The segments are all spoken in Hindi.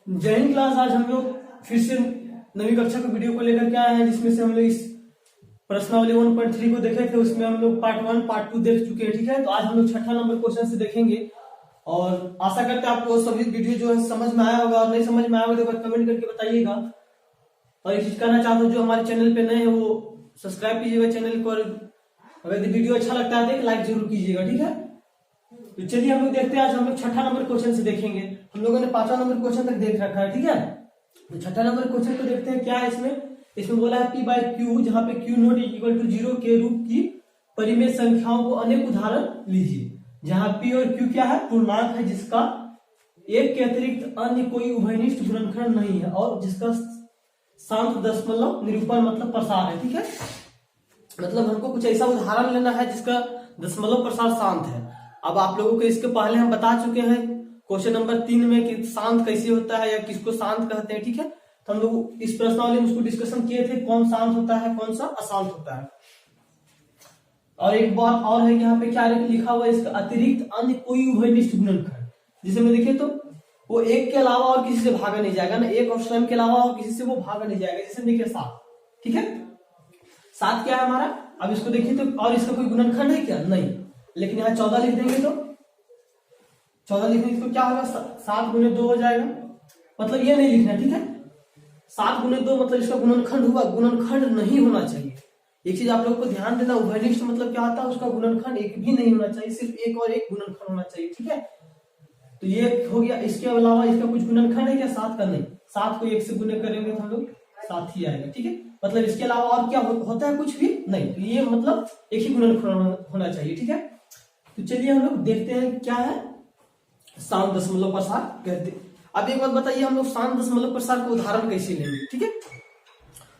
जय हिंद क्लास। आज हम लोग फिर से नवी कक्षा के वीडियो को लेकर के आए हैं, जिसमें से हम लोग इस प्रश्नावली 1.3 को देखे थे। उसमें हम लोग पार्ट 1 पार्ट 2 देख चुके हैं। ठीक है, तो आज हम लोग छठा नंबर क्वेश्चन से देखेंगे और आशा करते हैं आपको सभी वीडियो जो है समझ में आया होगा, और नहीं समझ में आया होगा तो कमेंट करके बताइएगा। और एक चीज कहना चाहता हूँ, जो हमारे चैनल पे नए हैं वो सब्सक्राइब कीजिएगा चैनल को, और अगर वीडियो अच्छा लगता है तो लाइक जरूर कीजिएगा। ठीक है, तो चलिए हम लोग देखते हैं। आज हम लोग छठा नंबर क्वेश्चन से देखेंगे। हम लोगों ने 5वां नंबर क्वेश्चन तक देख रखा है। ठीक है, तो छठा नंबर क्वेश्चन को देखते हैं क्या है इसमें बोला है P/Q, जहां पे Q नॉट इक्वल टू 0 के रूप की परिमेय संख्याओं को अनेक उदाहरण लीजिए। जहां P और Q क्या है, पूर्णांक है जिसका एक के अतिरिक्त अन्य कोई उभयनिष्ठ गुणनखंड नहीं है, और जिसका शांत दशमलव निरूपण मतलब प्रसार है। ठीक है, मतलब हमको कुछ ऐसा उदाहरण लेना है जिसका दशमलव प्रसार शांत है। अब आप लोगों को इसके पहले हम बता चुके हैं क्वेश्चन नंबर 3 में कि शांत कैसे होता है या किसको शांत कहते हैं। ठीक है, तो हम लोग इस प्रश्नावली में उसको डिस्कशन किए थे, कौन शांत होता है कौन सा अशांत होता है। और एक बात और है, यहाँ पे क्या लिखा हुआ है, इसका अतिरिक्त अन्य कोई उभयनिष्ठ गुणनखंड। जिसे में देखिए तो वो एक के अलावा और किसी से भागा नहीं जाएगा ना, एक और स्वयं के अलावा और किसी से वो भागा नहीं जाएगा। जैसे देखिए 7। ठीक है, 7 क्या है हमारा। अब इसको देखिए तो, और इसका कोई गुणनखंड है क्या, नहीं। लेकिन यहाँ 14 लिख देंगे तो 14 लिखने तो क्या होगा, 7 गुने 2 हो जाएगा। मतलब ये नहीं लिखना। ठीक है, 7 गुने 2 मतलब इसका गुणनखंड हुआ, गुणनखंड नहीं होना चाहिए। एक चीज आप लोग को ध्यान देना, उभयनिष्ठ मतलब क्या होता है, उसका गुणनखंड एक भी नहीं होना चाहिए, सिर्फ एक और एक गुणनखंड होना चाहिए। ठीक है, तो ये हो गया। इसके अलावा इसका कुछ गुणनखंड है क्या, 7 का नहीं। 7 को 1 से गुने करेंगे तो हम लोग 7 ही आएगा। ठीक है, मतलब इसके अलावा और क्या होता है, कुछ भी नहीं। तो ये मतलब एक ही गुणनखंड होना चाहिए। ठीक है, तो चलिए हम लोग देखते हैं क्या है शांत दशमलव प्रसार कहते। अब एक बात बताइए, हम लोग शांत दशमलव प्रसार को उदाहरण कैसे लेंगे। ठीक है,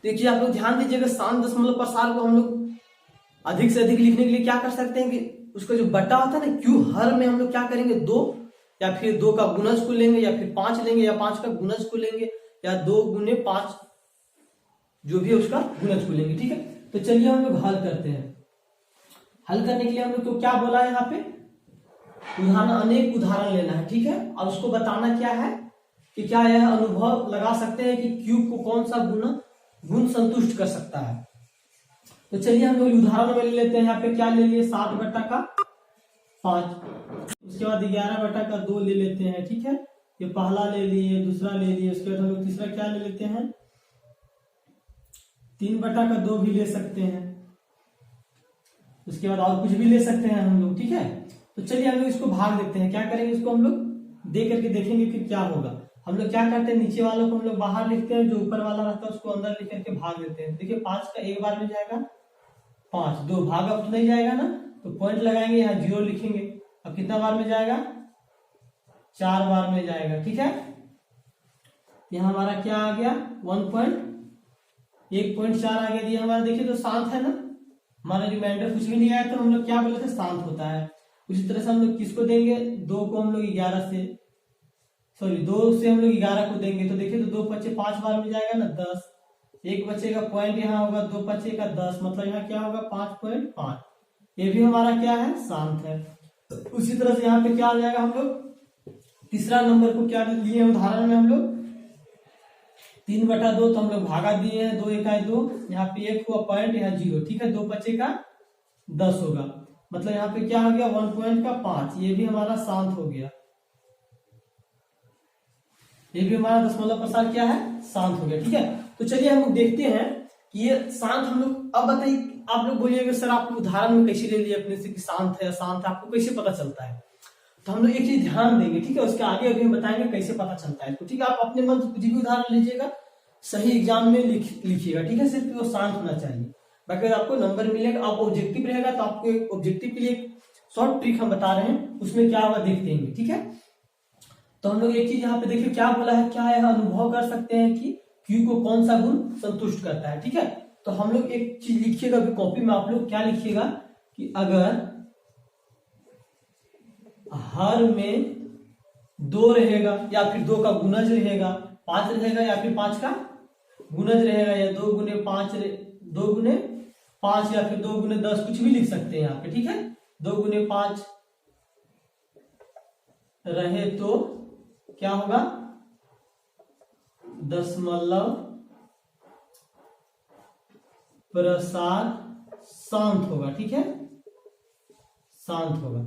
देखिए आप लोग ध्यान दीजिएगा, शांत दशमलव प्रसार को हम लोग अधिक से अधिक लिखने के लिए क्या कर सकते हैं कि उसका जो बट्टा होता है ना, क्यू, हर में हम लोग क्या करेंगे, 2 या फिर 2 का गुणज को लेंगे, या फिर 5 लेंगे, या 5 का गुणज को लेंगे, या 2 गुने 5 जो भी है उसका गुणज को लेंगे। ठीक है, तो चलिए हम लोग हल करते हैं। हल करने के लिए हम लोग को क्या बोला है, यहाँ पे उदाहरण, अनेक उदाहरण लेना है। ठीक है, और उसको बताना क्या है कि क्या यह अनुभव लगा सकते हैं कि क्यू को कौन सा गुण संतुष्ट कर सकता है। तो चलिए हम लोग उदाहरण में ले लेते हैं। यहाँ पे क्या ले लिए, 7/5, उसके बाद 11/2 ले लेते हैं। ठीक है, ये पहला ले लिए, दूसरा ले लिए, उसके बाद हम लोग तीसरा क्या ले लेते हैं, 3/2 भी ले सकते हैं। उसके बाद और कुछ भी ले सकते हैं हम लोग। ठीक है, तो चलिए हम लोग इसको भाग देते हैं। क्या करेंगे, इसको हम लोग दे करके देखेंगे कि क्या होगा। हम लोग क्या करते हैं, नीचे वालों को हम लोग बाहर लिखते हैं, जो ऊपर वाला रहता है उसको अंदर लिख करके भाग देते हैं। देखिए 5 का एक बार में जाएगा 5, 2 भागा तो नहीं जाएगा ना, तो पॉइंट लगाएंगे, यहाँ 0 लिखेंगे। अब कितना बार में जाएगा, 4 बार में जाएगा। ठीक है, यहाँ हमारा क्या आ गया, 1.4 आ गया। ये हमारा देखिए तो शांत है ना, हमारा रिमाइंडर कुछ भी नहीं आया, तो हम लोग क्या बोले थे, शांत होता है। उसी तरह से हम लोग किसको देंगे, 2 को हम लोग 2 से हम लोग 11 को देंगे। तो देखिए तो 2 बचे 5 बार में जाएगा ना, 10। एक बचेगा पॉइंट, यहाँ होगा 2 बचेगा 10, मतलब यहाँ क्या होगा 5.5। ये भी हमारा क्या है, शांत है। उसी तरह से यहाँ पे क्या आ जाएगा, हम लोग तीसरा नंबर को क्या लिए उदाहरण में, हम लोग 3/2, तो हम लोग भागा दिए हैं, 2 1 2, यहाँ पे 1 हुआ पॉइंट, यहाँ 0। ठीक है, 2 बचेगा 10 होगा, मतलब यहाँ पे क्या हो गया, 1.5। ये भी हमारा शांत हो गया, ये भी हमारा दशमलव प्रसार क्या है, शांत हो गया। ठीक है, तो चलिए हम लोग देखते हैं कि ये शांत हम लोग। अब बताइए, आप लोग बोलिएगा सर आप उदाहरण में कैसे ले लिए अपने से कि शांत है अशांत है, आपको कैसे पता चलता है। तो हम लोग एक चीज ध्यान देंगे। ठीक है, उसके आगे अभी हम बताएंगे कैसे पता चलता है। तो ठीक है, आप अपने मन से कुछ भी उदाहरण लीजिएगा, सही एग्जाम में लिखिएगा। ठीक है, सिर्फ वो शांत होना चाहिए, बाकी आपको नंबर मिलेगा। आप ऑब्जेक्टिव रहेगा तो आपको ऑब्जेक्टिव के लिए शॉर्ट ट्रिक हम बता रहे हैं, उसमें क्या होगा देखते हैं। ठीक है, तो हम लोग एक चीज यहाँ पे देखिए क्या बोला है, क्या यह अनुभव कर सकते हैं कि क्यू को कौन सा गुण संतुष्ट करता है। ठीक है, तो हम लोग एक चीज लिखिएगा अभी कॉपी में, आप लोग क्या लिखिएगा कि अगर हर में 2 रहेगा, या फिर 2 का गुणज रहेगा, 5 रहेगा, या फिर 5 का गुणज रहेगा, या 2 गुने 5, 2 गुने 5, या फिर 2 गुने 10, कुछ भी लिख सकते हैं यहाँ पे। ठीक है, 2 गुने 5 रहे तो क्या होगा, दशमलव प्रसार शांत होगा। ठीक है, शांत होगा।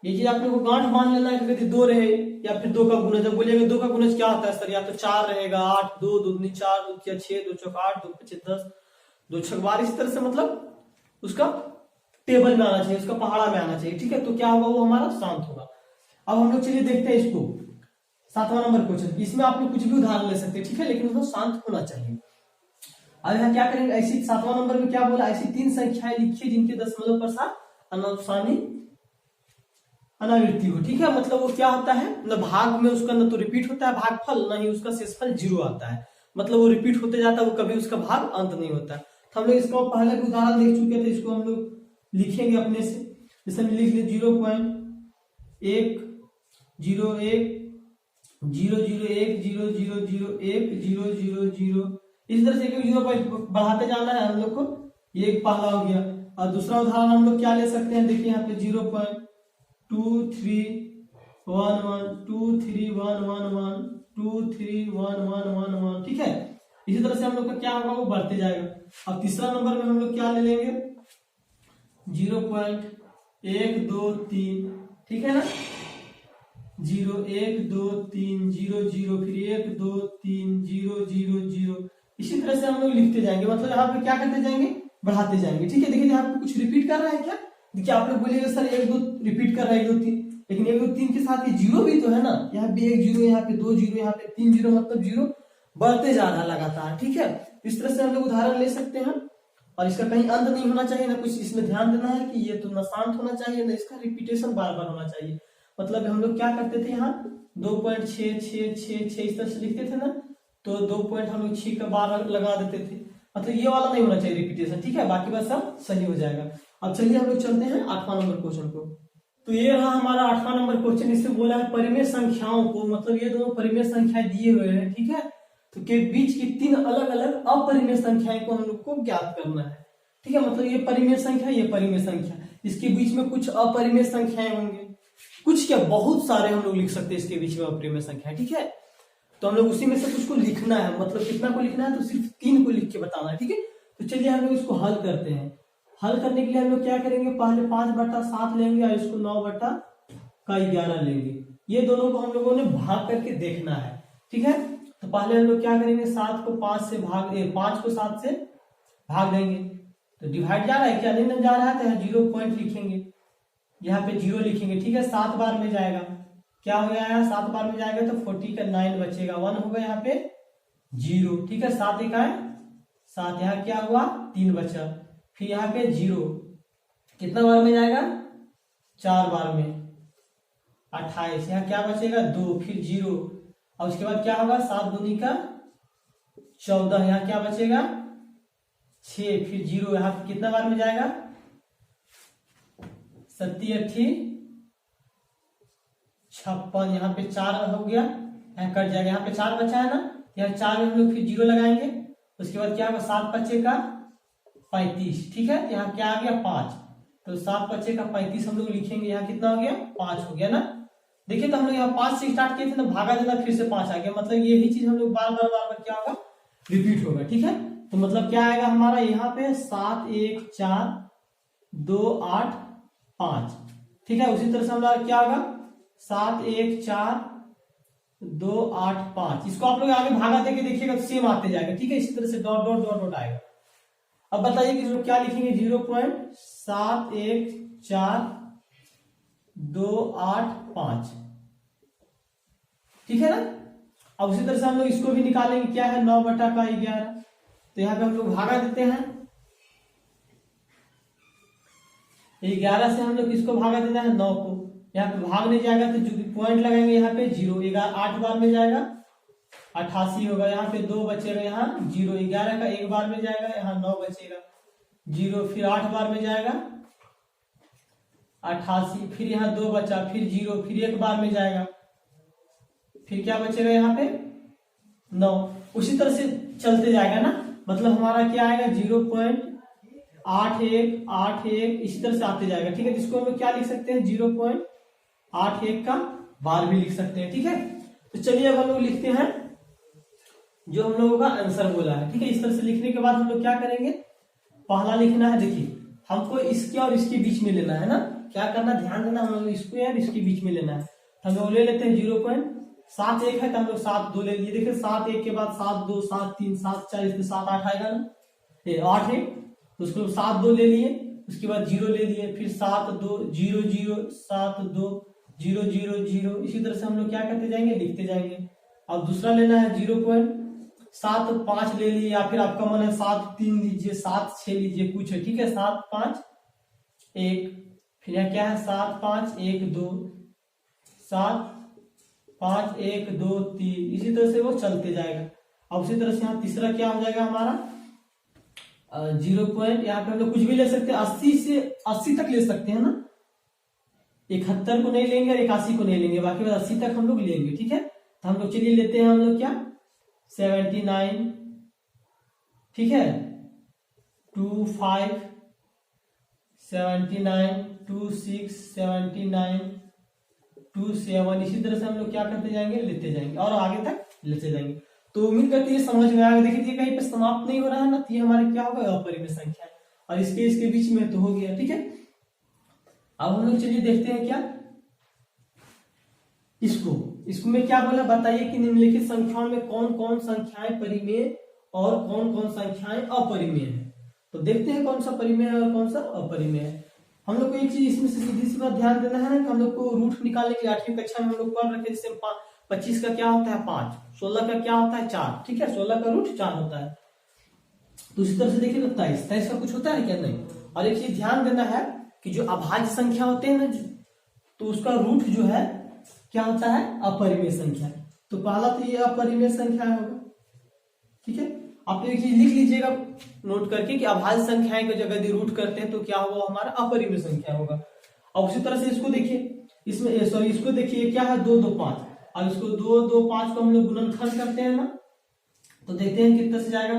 ये चीज आप लोग को गांठ मान लेना है कि यदि 2 रहे या फिर 2 का गुणज। जब बोलिएगा 2 का गुणज क्या होता है सर, या तो 4 रहेगा, 8, 2 दूनी 4, 2 तिया 6, 2 चौक 8, 2 पचे 10, 2 छक 12, इस तरह से मतलब उसका टेबल में आना चाहिए, उसका पहाड़ा में आना चाहिए। ठीक है, तो क्या होगा, वो हमारा शांत होगा। अब हम लोग चलिए देखते हैं इसको, 7वां नंबर क्वेश्चन। इसमें आप लोग कुछ भी उदाहरण ले सकते हैं, ठीक है, लेकिन उसको शांत होना चाहिए। अब यहाँ क्या करेंगे, ऐसी 7वां नंबर में क्या बोला, ऐसी 3 संख्याएं लिखिए जिनके दशमलव प्रसार अनुसानी अनावृत्ति हो। ठीक है, मतलब वो क्या होता है, न भाग में उसका न तो रिपीट होता है भागफल, न ही उसका शेषफल 0 आता है। मतलब वो रिपीट होते जाता है, वो कभी उसका भाग अंत नहीं होता है। तो हम लोग इसका पहले भी उदाहरण देख चुके थे, इसको हम लोग लिखेंगे अपने से। जैसे हम लिख लिया 0.1 0.1 0.01 0.001 0.000, इस तरह से एक 0 बढ़ाते जाना है हम लोग को। ये एक पहला हो गया। और दूसरा उदाहरण हम लोग क्या ले सकते हैं, देखिए यहाँ पे 0.2311 2311 231111, ठीक है। इसी तरह से हम लोग का क्या होगा, वो बढ़ते जाएगा। अब तीसरा नंबर में हम लोग क्या ले लेंगे, 0.123, ठीक है ना, 0.123 0.0, फिर 1.2.3 0.0.0, इसी तरह से हम लोग लिखते जाएंगे। मतलब यहाँ पे क्या करते जाएंगे, बढ़ाते जाएंगे। ठीक है, देखिए यहाँ पे कुछ रिपीट कर रहा है क्या, देखिए आप लोग बोलिएगा सर 1 2 रिपीट कर रहा है 1 2 3, लेकिन 1 2 3 के साथ ये 0 भी तो है ना। यहाँ पे 1 0, यहाँ पे 2 0, यहाँ पे 3 0, मतलब 0 बढ़ते जा रहा लगातार। ठीक है, इस तरह से हम लोग उदाहरण ले सकते हैं। और इसका कहीं अंत नहीं होना चाहिए, ना कुछ इसमें ध्यान देना है कि ये तो न शांत होना चाहिए, ना इसका रिपीटेशन बार बार होना चाहिए। मतलब हम लोग क्या करते थे, यहाँ 2.66666 इस तरह से लिखते थे ना, तो 2 पॉइंट हम लोग 6 का बार लगा देते थे। मतलब ये वाला नहीं होना चाहिए रिपीटेशन। ठीक है, बाकी बस सब सही हो जाएगा। अब चलिए हम लोग चलते हैं 8वां नंबर क्वेश्चन को। तो ये रहा हमारा 8वां नंबर क्वेश्चन। इससे बोला है परिमेय संख्याओं को, मतलब ये दोनों परिमेय संख्याएं दिए हुए हैं, ठीक है, तो के बीच की 3 अलग अलग अपरिमेय संख्याएं को हम लोग को ज्ञात करना है। ठीक है, मतलब ये परिमेय संख्या, ये परिमेय संख्या, इसके बीच में कुछ अपरिमेय संख्याएं होंगे, कुछ क्या बहुत सारे हम लोग लिख सकते हैं इसके बीच में अपरिमेय संख्या। ठीक है, तो हम लोग उसी में से कुछ को लिखना है, मतलब कितना को लिखना है, तो सिर्फ 3 को लिख के बताना है। ठीक है, तो चलिए हम लोग इसको हल करते हैं। हल करने के लिए हम लोग क्या करेंगे, पहले 5/7 लेंगे और इसको 9/11 लेंगे। ये दोनों को हम लोगों ने भाग करके देखना है। ठीक है, तो पहले हम लोग क्या करेंगे, 7 को 5 से भाग 5 को 7 से भाग देंगे, तो डिवाइड जा रहा है क्या, नहीं जा रहा है, तो यहाँ 0 पॉइंट लिखेंगे, यहाँ पे 0 लिखेंगे। ठीक है, 7 बार में जाएगा, क्या हो गया है, 7 बार में जाएगा तो 40 का 9 बचेगा, 1 होगा यहाँ पे 0। ठीक है, 7 1 आए 7, यहाँ क्या हुआ 3 बचा, फिर यहाँ पे 0 कितना बार में जाएगा, 4 बार में 28, यहाँ क्या बचेगा 2, फिर 0, और उसके बाद क्या होगा 7 दूनी का 14, यहाँ क्या बचेगा 6, फिर 0, यहाँ पे कितना बार में जाएगा 7 8 56, यहाँ पे 4 हो गया, यहाँ कट जाएगा, यहाँ पे 4 बचा है ना, यहाँ 4 में हम लोग फिर 0 लगाएंगे, उसके बाद क्या होगा 7 5 का 35। ठीक है, यहाँ क्या आ गया 5, तो 7 5 का 35 हम लोग लिखेंगे, यहाँ कितना हो गया 5 हो गया ना। देखिए तो हम लोग यहाँ 5 से स्टार्ट किए थे ना, भागा देना फिर से 5 आ गया, मतलब यही चीज हम लोग बार बार क्या होगा रिपीट होगा। ठीक है, तो मतलब क्या आएगा हमारा यहाँ पे 7 1 4 2 8 5। ठीक है, उसी तरह से हमारा क्या होगा 7 1 4 2 8 5, इसको आप लोग आगे भागा देके देखिएगा तो सेम आते जाएगा। ठीक है, इसी तरह से डॉट डॉट डॉट डॉट आएगा। अब बताइए कि इसमें क्या लिखेंगे, 0.714 2 8 5। ठीक है ना, अब उसी तरह से हम लोग इसको भी निकालेंगे, क्या है 9/11, तो यहाँ पे हम लोग भागा देते हैं, 11 से हम लोग इसको भागा देना है 9 को, यहाँ पे भाग नहीं जाएगा तो जो पॉइंट लगाएंगे यहाँ पे 0, 8 बार में जाएगा 88 होगा, यहाँ पे 2 बचेगा, यहाँ 0, 11 का 1 बार में जाएगा, यहाँ 9 बचेगा 0, फिर 8 बार में जाएगा 88, फिर यहाँ 2 बचा, फिर 0, फिर 1 बार में जाएगा, फिर क्या बचेगा यहाँ पे 9, उसी तरह से चलते जाएगा ना। मतलब हमारा क्या आएगा 0.8181, इसी तरह से आते जाएगा। ठीक है, जिसको हम लोग क्या लिख सकते हैं 0.81 का बार भी लिख सकते हैं। ठीक है, तो चलिए अब हम लोग लिखते हैं जो हम लोगों का आंसर बोला है। ठीक है, इस तरह से लिखने के बाद हम लोग क्या करेंगे, पहला लिखना है, देखिए हमको इसके और इसके बीच में लेना है ना, क्या करना, ध्यान देना, हम लोग इसको यार इसके बीच में लेना है। हम लोग ले लेते हैं 0.71 है, तो हम लोग 7 2 ले लिए। देखिए 7 1 के बाद 7 2 7 3 7 4, इसमें 7 8 आएगा ना, ये 8 है, तो उसको 7 2 ले लिए, उसके बाद 0 ले लिए, फिर 7 2 0 0 7 2 0 0 0, इसी तरह से हम लोग क्या करते जाएंगे, लिखते जाएंगे। अब दूसरा लेना है 0.75 ले लिए, या फिर आपका मन है 7 3 लीजिए, 7 6 लीजिए, कुछ है, ठीक है, 7 5 1, फिर यहाँ क्या है 7 5 1 2 7 5 1 2 3, इसी तरह से वो चलते जाएगा। अब उसी तरह से यहाँ तीसरा क्या हो जाएगा हमारा 0 पॉइंट, यहाँ पे हम लोग कुछ भी ले सकते हैं, 80 से 80 तक ले सकते हैं ना, 71 को नहीं लेंगे और 81 को नहीं लेंगे, बाकी 80 तक हम लोग लेंगे। ठीक है, तो हम लोग चलिए लेते हैं हम लोग क्या 79, ठीक है, 25 79 26 79 27, इसी तरह से हम लोग क्या करते जाएंगे, लेते जाएंगे और आगे तक लेते जाएंगे। तो उम्मीद करते हैं समझ में आएगा। देखिए कहीं पे समाप्त नहीं हो रहा है ना, तो ये हमारे क्या होगा, अपरिमेय संख्या है, और इसके बीच में तो हो गया। ठीक है, अब हम लोग चलिए देखते हैं क्या इसको में क्या बोला, बताइए कि निम्नलिखित संख्याओं में कौन कौन संख्याएं परिमेय और कौन कौन संख्याएं अपरिमेय है। तो देखते हैं कौन सा परिमेय है और कौन सा अपरिमेय है। हम लोग को एक चीज इसमें से सीधी सी बात ध्यान देना है ना, कि हम लोग को रूट निकालने के लिए 8वीं कक्षा में हम लोग पढ़ रखे, जैसे 25 का क्या होता है 5, 16 का क्या होता है 4, ठीक है, 16 का रूट 4 होता है। तो इसी तरह से देखिए 23 का कुछ होता है क्या, नहीं। और एक चीज ध्यान देना है कि जो अभाज्य संख्या होते हैं ना, तो उसका रूट जो है क्या होता है, अपरिमेय संख्या। तो पहला तो ये अपरिमेय संख्या होगा। ठीक है, आप एक चीज लिख लीजिएगा नोट करके कि अभाज्य संख्याएं को जब यदि रूट करते हैं तो क्या होगा, हमारा अपरिमेय संख्या होगा। अब उसी तरह से इसको देखिए, इसमें सॉरी इसको देखिए क्या है 2 2 5, अब इसको 2 2 5 को हम लोग गुणनखंड करते हैं ना, तो देखते हैं कितना से जाएगा,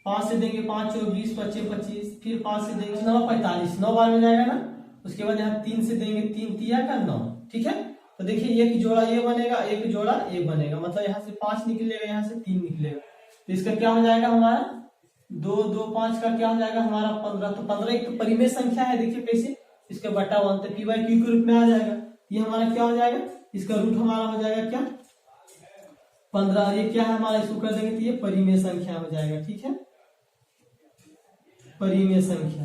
5 से देंगे 5 4 20 25 25, फिर 5 से देंगे 9 45, 9 बार में जाएगा ना, उसके बाद यहाँ 3 से देंगे 3 3 का 9। ठीक है, तो देखिए एक जोड़ा ये बनेगा, एक जोड़ा ये बनेगा, मतलब यहाँ से 5 निकलेगा, यहाँ से 3 निकलेगा, तो इसका क्या हो जाएगा हमारा 2 2 5 का क्या हो जाएगा हमारा 15। तो 15 एक तो परिमेय संख्या है, देखिए कैसे, इसका बटा 1 तो पी बाई क्यू के रूप में आ जाएगा। ये हमारा क्या हो जाएगा, इसका रूट हमारा हो जाएगा क्या 15, ये क्या है हमारा, इसको कर देंगे तो ये परिमेय संख्या हो जाएगा। ठीक है, परिमेय संख्या,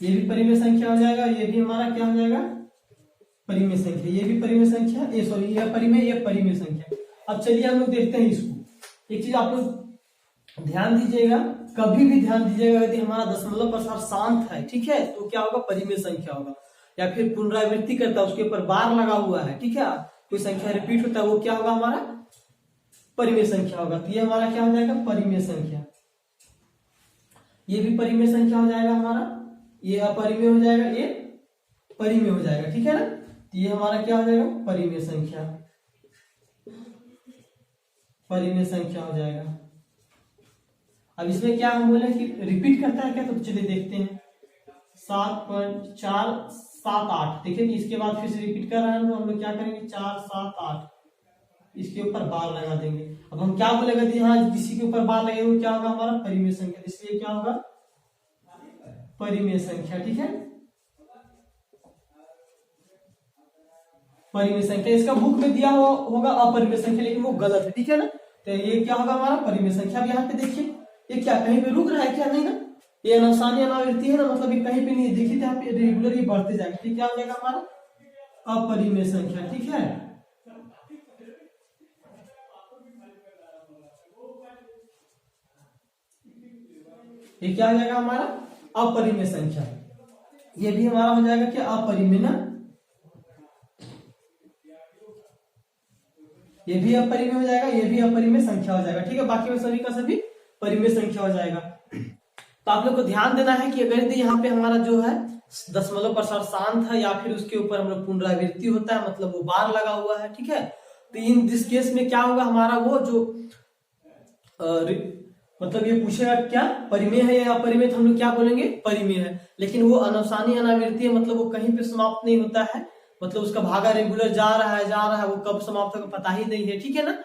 ये भी परिमेय संख्या हो जाएगा, ये भी हमारा क्या हो जाएगा परिमेय संख्या, ये भी परिमेय संख्या, ये सॉरी ये परिमेय संख्या। अब चलिए हम लोग देखते हैं इसको। एक चीज आप लोग ध्यान दीजिएगा, कभी भी ध्यान दीजिएगा, यदि हमारा दशमलव प्रसार शांत है, ठीक है, तो क्या होगा, परिमेय संख्या होगा। या फिर पुनरावृत्ति करता है, उसके ऊपर बार लगा हुआ है, ठीक है, कोई संख्या रिपीट होता है, वो क्या होगा हमारा परिमेय संख्या होगा। तो ये हमारा क्या हो जाएगा, परिमेय संख्या। ये भी परिमेय संख्या हो जाएगा हमारा, ये अपरिमेय हो जाएगा, ये परिमेय हो जाएगा। ठीक है ना, तो ये हमारा क्या हो जाएगा, परिमेय संख्या, परिमेय संख्या हो जाएगा। अब इसमें क्या हम बोले कि रिपीट करता है क्या, तो चलिए देखते हैं 7.4 7 8, देखिए इसके बाद फिर से रिपीट कर रहा है, तो हम लोग क्या करेंगे 4 7 8, इसके ऊपर बार लगा देंगे। अब हम क्या बोलेगा, यहाँ किसी के ऊपर बार लगेगा वो क्या होगा हमारा परिमेय संख्या, इसलिए क्या होगा परिमेय संख्या। ठीक है, परिमेय संख्या, इसका बुक में दिया हुआ होगा अपरिमेय संख्या, लेकिन वो गलत है। ठीक है ना, तो ये क्या होगा हमारा परिमेय संख्या। अब यहाँ पे देखिए ये क्या कहीं पे रुक रहा है क्या, नहीं ना, ये अनवसानी अनावृत्ति है ना, मतलब ये कहीं पे नहीं है, देखिए यहाँ पे रेगुलर ये बढ़ते जाएगा। ठीक, क्या हो जाएगा हमारा अपरिमेय संख्या। ठीक है, ये क्या हो जाएगा हमारा अपरिमेय संख्या। ये भी हमारा हो जाएगा क्या अपरिमेय ना, ये भी अपरिमेय हो जाएगा, ये भी अपरिमेय संख्या हो जाएगा। ठीक है, बाकी में सभी का सभी परिमेय संख्या हो जाएगा। तो आप लोग को ध्यान देना है कि अगर यहाँ पे हमारा जो है दशमलव प्रसार शांत है, या फिर उसके ऊपर हम लोग पुनरावृत्ति होता है, मतलब वो बार लगा हुआ है, ठीक है, तो इन दिस केस में क्या होगा हमारा वो जो मतलब ये पूछेगा क्या परिमेय है या अपरिमेय, हम लोग क्या बोलेंगे परिमेय है। लेकिन वो अनवसानी अनावृत्ति है, मतलब वो कहीं पे समाप्त नहीं होता है, मतलब उसका भागा रेगुलर जा रहा है, वो कब समाप्त होगा पता ही नहीं है, ठीक है ना।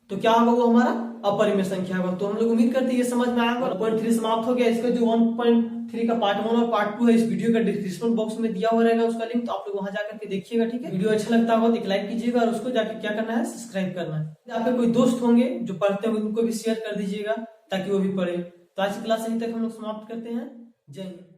तो क्या होगा, वो हमारा अपरिमेय संख्या होगा। तो हम लोग उम्मीद करते हैं ये समझ में आएगा। 1.3 समाप्त हो गया। इसका जो 1.3 का पार्ट 1 और पार्ट 2 है, इस वीडियो का डिस्क्रिप्शन बॉक्स में दिया हुआ रहेगा उसका लिंक, तो आप लोग वहां जाकर के देखिएगा, ठीक है। वीडियो अच्छा लगता होगा तो एक लाइक कीजिएगा और उसको जाके क्या करना है, सब्सक्राइब करना है। आपके कोई दोस्त होंगे जो पढ़ते होंगे, उनको भी शेयर कर दीजिएगा ताकि वो भी पढ़े। तो आज की क्लास यहीं तक हम लोग समाप्त करते हैं। जय हिंद।